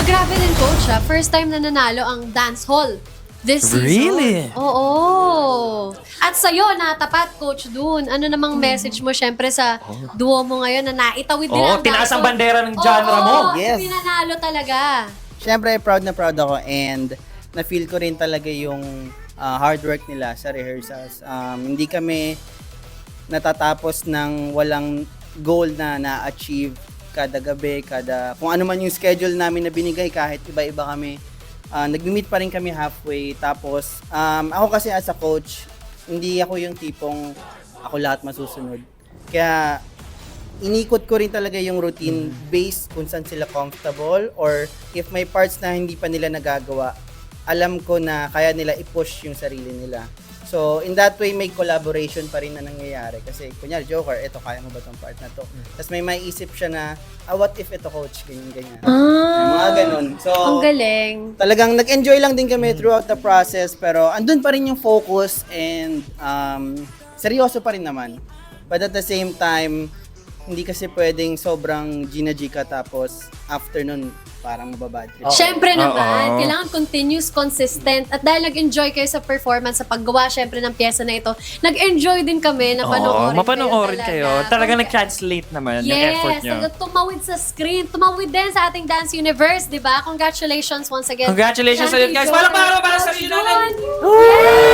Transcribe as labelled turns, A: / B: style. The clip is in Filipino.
A: Grabe din, coach, ah. First time na nanalo ang dance hall this season.
B: Really?
A: Oo. At sa'yo, natapat, coach, dun. Ano namang message mo, syempre, sa duo mo ngayon na naitawid din ang
B: tinaas ang
A: dance hall.
B: bandera ng genre mo.
C: Yes.
A: Pinanalo talaga.
C: Siyempre, proud na proud ako and na-feel ko rin talaga yung hard work nila sa rehearsals. Hindi kami natatapos ng walang goal na na-achieve kada gabi, kung ano man yung schedule namin na binigay, kahit iba-iba kami. Nag-meet pa rin kami halfway. Tapos, ako kasi as a coach, hindi ako yung tipong ako lahat masusunod. Kaya, inikot ko rin talaga yung routine based kung saan sila comfortable or if may parts na hindi pa nila nagagawa, alam ko na kaya nila i-push yung sarili nila. So, in that way, may collaboration pa rin na nangyayari. Kasi, kunyari, Joker, eto, kaya mo ba tong part na to? Tapos may maiisip siya na, what if ito, coach, ganyan. Mga ganun. So,
A: Ang galing.
C: talagang nag-enjoy lang din kami throughout the process, pero andun pa rin yung focus and seryoso pa rin naman. But at the same time, hindi kasi pwedeng sobrang Gina G ka tapos after nun, parang mababad trip.
A: Syempre naman,
B: Oo.
A: kailangan continuous, consistent. At dahil nag-enjoy kayo sa performance, sa paggawa syempre ng pyesa na ito, nag-enjoy din kami na panoorin
B: mapanoorin kayo. Talagang
A: Kung-
B: nag-translate naman yung effort
A: Yes,
B: nyo.
A: talagang tumawid sa screen. Tumawid din sa ating Dance Universe, di ba? Congratulations once again.
B: Congratulations sa
A: Shanty
B: guys.
A: Joker.
B: Palakpakan para sa sarili natin.
A: Yes!